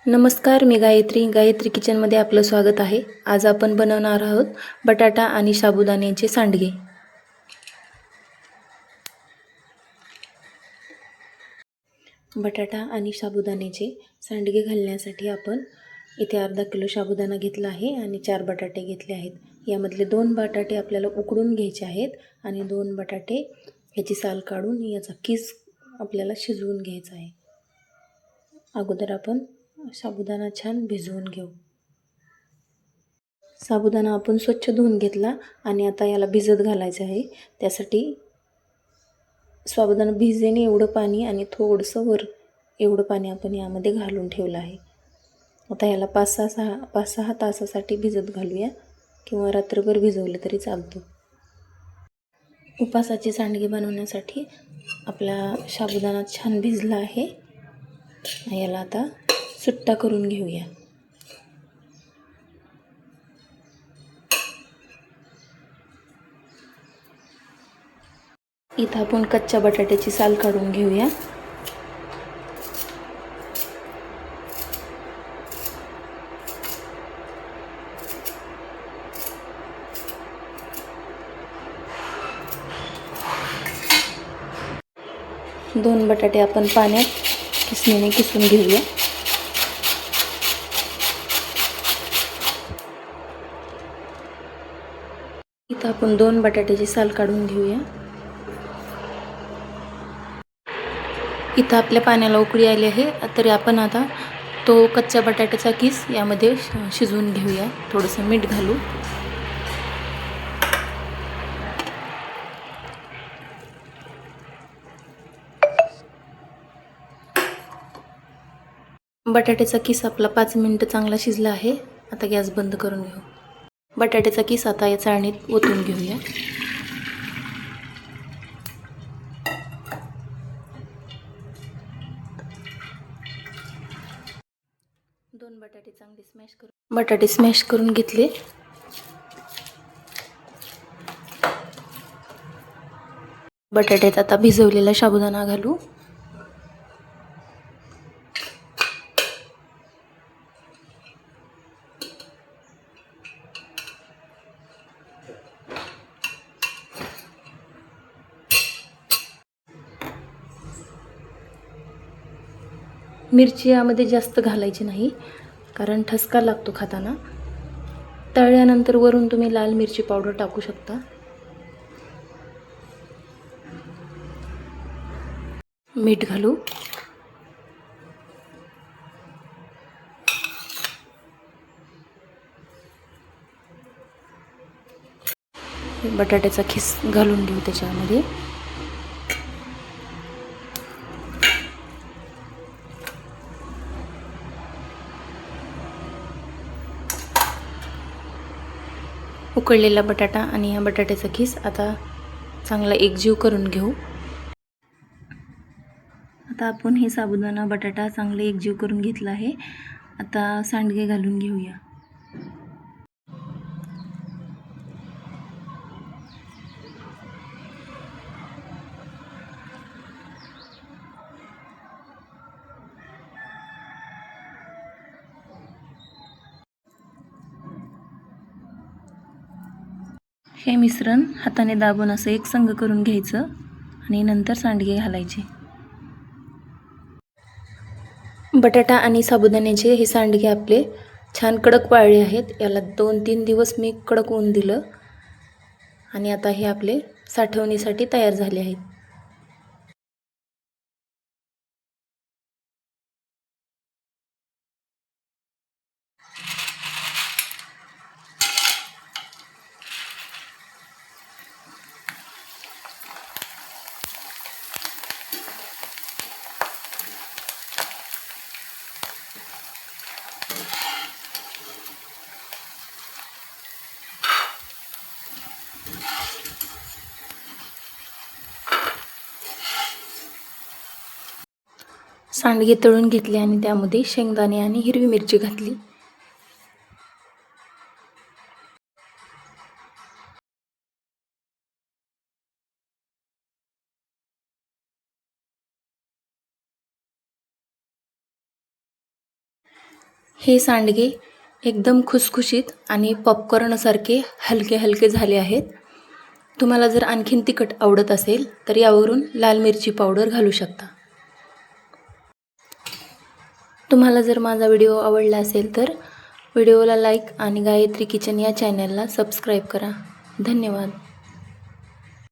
नमस्कार, मी गायत्री किचनमध्ये आपलं स्वागत आहे. आज आपण बनवणार आहोत बटाटा आणि साबुदाण्याचे सांडगे. बटाटा आणि साबुदाण्याचे सांडगे घालण्यासाठी आपण इथे अर्धा किलो साबुदाणा घेतला आहे आणि 4 बटाटे घेतले आहेत. यामधले 2 बटाटे आपल्याला उकडून घ्यायचे आहेत आणि 2 बटाटे याची साल काढून याचा किस आपल्याला शिजवून घ्यायचा आहे. अगोदर आपण साबुदाणा छान भिजवून घेऊ. साबुदाणा आपण स्वच्छ धुवून घेतला आणि आता याला भिजत घालायचं आहे. त्यासाठी साबुदाणा भिजेने एवढं पाणी आणि थोडंसं वर एवढं पाणी आपण यामध्ये घालून ठेवलं आहे. आता याला 5-6 तासासाठी भिजत घालूया किंवा रात्रभर भिजवलं तरी चालतं. उपासाचे सांडगे बनवण्यासाठी आपला साबुदाणा छान भिजला आहे. याला आता सुट्टा करून घेऊया. इथं आपण कच्च्या बटाट्याची साल काढून घेऊया. दोन बटाटे आपण पाण्यात किसणीने किसून घेऊया. इथं आपण 2 बटाट्याची साल काढून घेऊया. इथं आपल्या पाण्याला उकळी आली आहे, तरी आपण आता तो कच्च्या बटाट्याचा किस यामध्ये शिजवून घेऊया. थोडंसं मीठ घालू. बटाट्याचा किस आपला 5 मिनिटं चांगला शिजला आहे. आता गॅस बंद करून घेऊ. बटाट्याचा किस आता या चाळणीत ओतून घेऊया. बटाटे स्मॅश करून घेतले. बटाट्यात आता भिजवलेला साबुदाणा घालू. मिरची यामध्ये जास्त घालायची नाही, कारण ठसका लागतो खाताना. तळल्यानंतर वरून तुम्ही लाल मिरची पावडर टाकू शकता. मीठ घालू. बटाट्याचा खिस घालून घेऊ त्याच्यामध्ये. उकळलेला बटाटा आणि या बटाट्याचा खिस आता चांगला एकजीव करून घेऊ. आता आपण हे साबुदाणा बटाटा चांगले एकजीव करून घेतला आहे. आता सांडगे घालून घेऊया. हे मिश्रण हाताने दाबून असं एकसंग करून घ्यायचं आणि नंतर सांडगे घालायचे. बटाटा आणि साबुदाण्याचे हे सांडगे आपले छान कडक वाळले आहेत. याला 2-3 दिवस मी कडक ऊन दिलं आणि आता हे आपले साठवणीसाठी तयार झाले आहेत. सांडगे तळून घेतले आणि त्यामध्ये शेंगदाणे आणि हिरवी मिरची घातली. हे सांडगे एकदम खुसखुशीत आणि पॉपकॉर्नसारखे हलके हलके झाले आहेत. तुम्हाला जर आणखीन तिखट आवडत असेल तर यावरून लाल मिरची पावडर घालू शकता. तुम्हाला जर माझा व्हिडिओ आवडला असेल तर व्हिडिओला लाईक आणि गायत्री किचन या चॅनलला सबस्क्राईब करा. धन्यवाद.